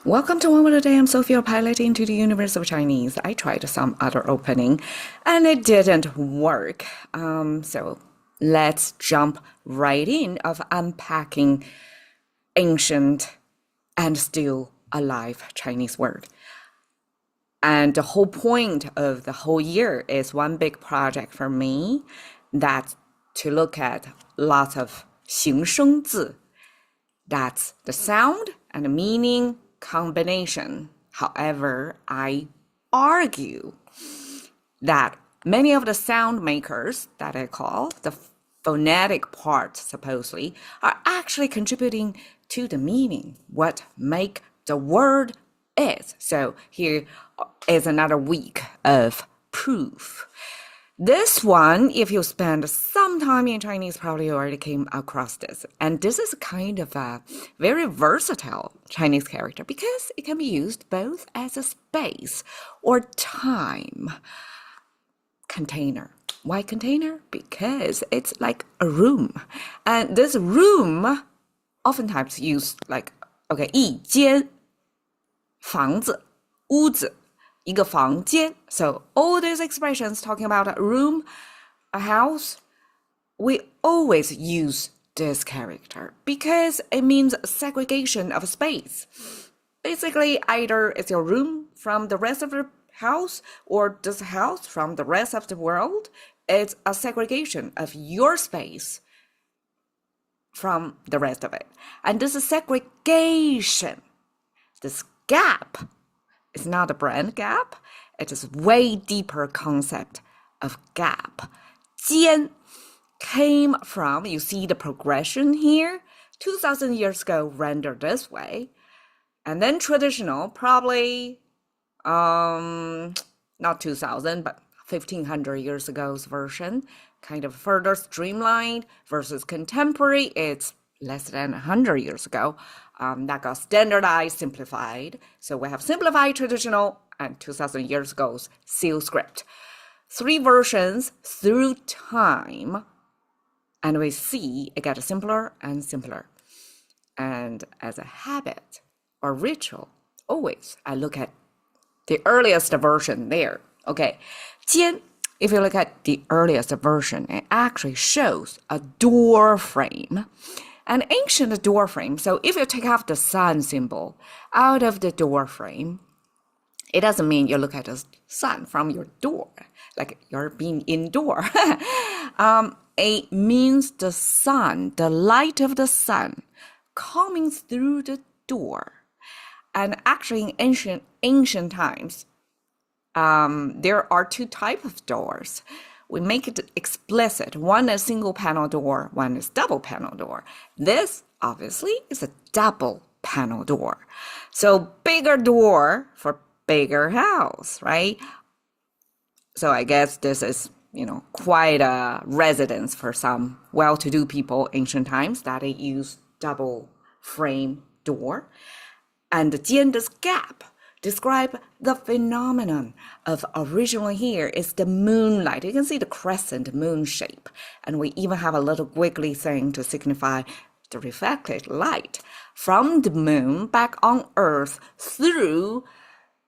Welcome to One Word a Day. I'm Sophie, your pilot into the universe of Chinese. I tried some other opening and it didn't work. So let's jump right in of unpacking ancient and still alive Chinese word. And the whole point of the whole year is one big project for me. That's to look at lots of 形声字. That's the sound and the meaning combination. However, I argue that many of the sound makers that I call the phonetic part, supposedly, are actually contributing to the meaning, what make the word is. So here is another week of proof. This one, if you spend some time in Chinese, probably already came across this. And this is kind of a very versatile Chinese character because it can be used both as a space or time container. Why container? Because it's like a room. And this room oftentimes used like, okay, 一间房子屋子一个房间. So all these expressions talking about a room, a house, we always use this character because it means segregation of space. Basically, either it's your room from the rest of the house or this house from the rest of the world. It's a segregation of your space from the rest of it. And this is segregation, this gap, it's not a brand gap. It is way deeper concept of gap. 间 came from, you see the progression here, 2,000 years ago rendered this way. And then traditional, probably, not 2,000, but 1,500 years ago's version, kind of further streamlined versus contemporary. It's less than 100 years ago. That got standardized, simplified. So we have simplified traditional and 2,000 years ago's seal script. 3 versions through time. And we see it gets simpler and simpler. And as a habit or ritual, always I look at the earliest version there. Okay, 间, if you look at the earliest version, it actually shows a door frame. An ancient door frame. So if you take off the sun symbol out of the door frame, it doesn't mean you look at the sun from your door, like you're being indoor. It means the sun, the light of the sun coming through the door. And actually in ancient times, there are 2 types of doors. We make it explicit. One is single panel door, one is double panel door. This obviously is a double panel door. So bigger door for bigger house, right? So I guess this is, quite a residence for some well-to-do people ancient times that they use double frame door. And the 间, this gap, describe the phenomenon of originally here is the moonlight. You can see the crescent moon shape. And we even have a little wiggly thing to signify the reflected light from the moon back on Earth through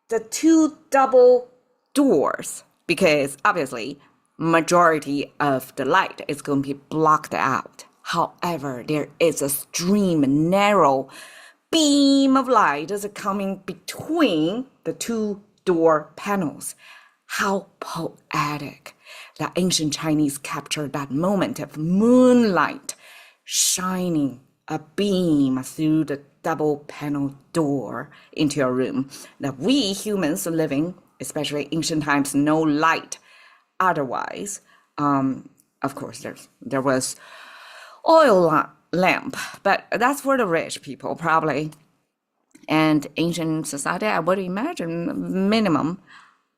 the 2 double doors. Because obviously, majority of the light is going to be blocked out. However, there is a stream, narrow beam of light is coming between the 2 door panels. How poetic that ancient Chinese captured that moment of moonlight shining a beam through the double panel door into your room. That we humans living, especially ancient times, no light. Otherwise, of course, there was oil lamp, but that's for the rich people probably. And ancient society, I would imagine minimum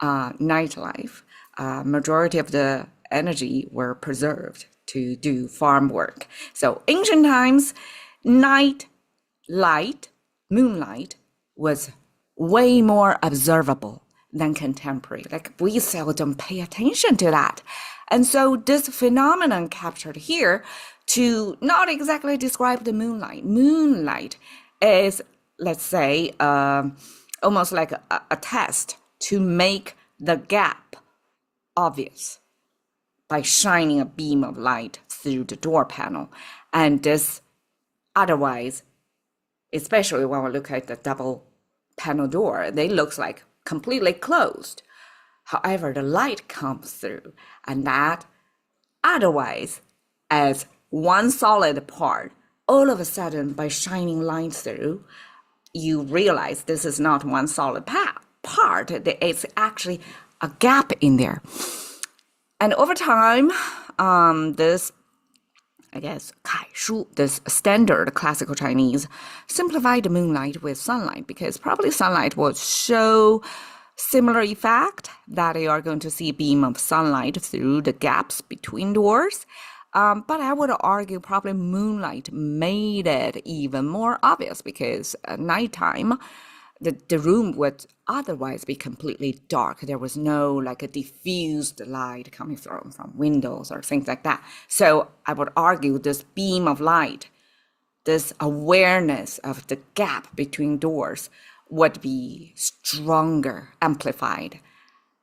nightlife. Majority of the energy were preserved to do farm work. So ancient times, night light, moonlight was way more observable than contemporary. Like we seldom pay attention to that. And so this phenomenon captured here to not exactly describe the moonlight. Moonlight is let's say, almost like a test to make the gap obvious by shining a beam of light through the door panel. And this otherwise, especially when we look at the double panel door, they look like completely closed. However, the light comes through, and that otherwise as one solid part, all of a sudden by shining light through, you realize this is not one solid part. It's actually a gap in there. And over time, this, I guess, 楷书, this standard classical Chinese, simplified the moonlight with sunlight, because probably sunlight will show similar effect that you are going to see a beam of sunlight through the gaps between doors. But I would argue probably moonlight made it even more obvious, because at nighttime, the room would otherwise be completely dark. There was no like a diffused light coming through from windows or things like that. So I would argue this beam of light, this awareness of the gap between doors would be stronger, amplified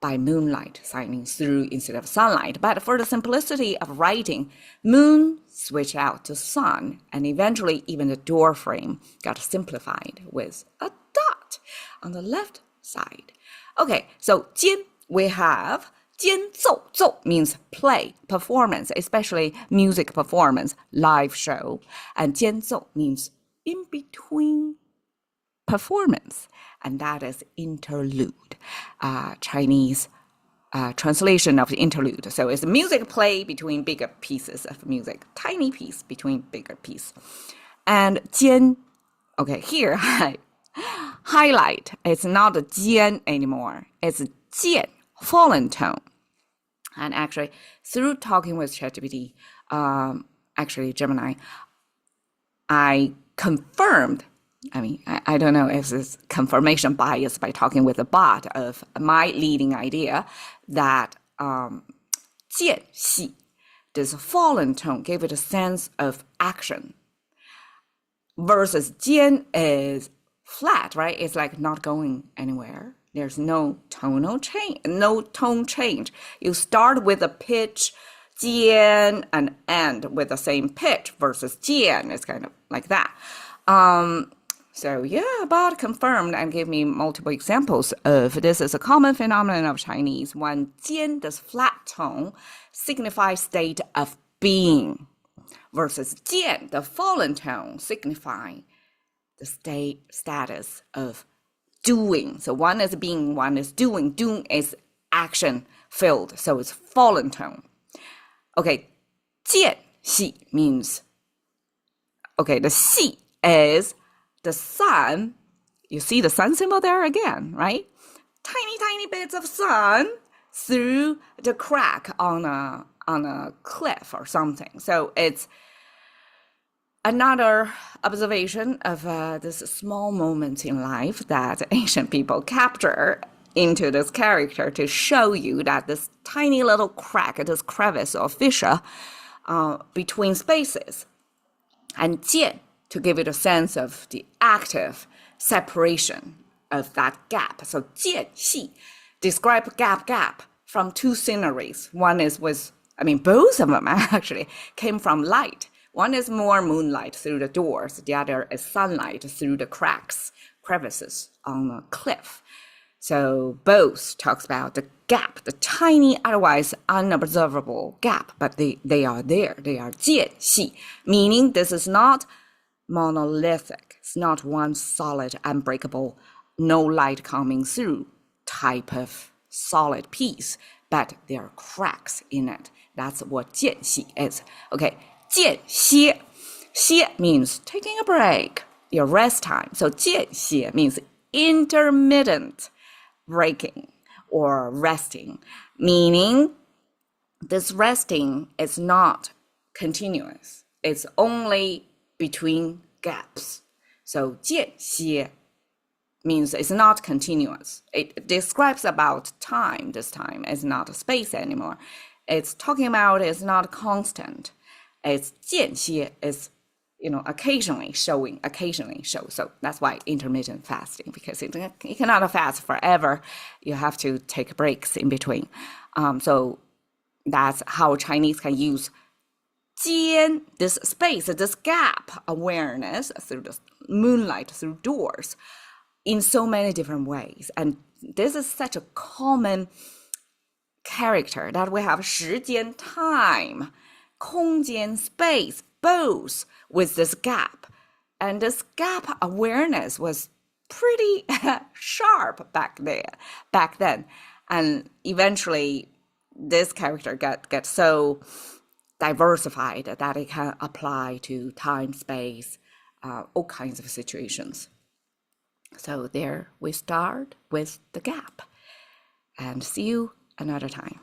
by moonlight shining through instead of sunlight. But for the simplicity of writing, moon switched out to sun, and eventually even the door frame got simplified with a dot on the left side. Okay, so 间 we have 间奏, 奏 means play, performance, especially music performance, live show. And 间奏 means in between performance, and that is interlude, Chinese translation of interlude. So it's a music play between bigger pieces of music, tiny piece between bigger piece. And 间, okay, here I highlight, it's not a 间 anymore, it's 渐, fallen tone. And actually, through talking with ChatGPT, actually Gemini, I confirmed, I don't know if it's confirmation bias by talking with a bot of my leading idea that 间隙, this fallen tone, gave it a sense of action. Versus 间 is flat, right? It's like not going anywhere. There's no tonal change, no tone change. You start with a pitch, 间, and end with the same pitch, versus 间. It's kind of like that. So yeah, bot confirmed and gave me multiple examples of this is a common phenomenon of Chinese when 间, this flat tone, signifies state of being, versus 渐, the fallen tone, signifying the status of doing. So one is being, one is doing. Doing is action filled, so it's fallen tone. Okay, 间隙 means, okay, the 隙 is the sun. You see the sun symbol there again, right? Tiny bits of sun through the crack on a cliff or something. So it's another observation of this small moment in life that ancient people capture into this character to show you that this tiny little crack, this crevice or fissure between spaces, and 渐 to give it a sense of the active separation of that gap. So 间隙 describe gap from two sceneries. One is both of them actually came from light. One is more moonlight through the doors. The other is sunlight through the crevices on a cliff. So both talks about the gap, the tiny, otherwise unobservable gap, but they are there. They are 间隙, meaning this is not monolithic. It's not one solid, unbreakable, no light coming through type of solid piece, but there are cracks in it. That's what 间隙 is. Okay, 间歇. 歇 means taking a break, your rest time. So 间歇 means intermittent breaking or resting, meaning this resting is not continuous. It's only between gaps. So 间歇 means it's not continuous. It describes about time. This time it's not a space anymore. It's talking about it's not constant. It's 间歇is occasionally show. So that's why intermittent fasting, because you cannot fast forever. You have to take breaks in between. So that's how Chinese can use jiān, this space, this gap awareness through the moonlight, through doors, in so many different ways. And this is such a common character that we have 时间 time, 空间 space, both with this gap. And this gap awareness was pretty sharp back then. And eventually this character got so diversified that it can apply to time, space, all kinds of situations. So there we start with the gap. And see you another time.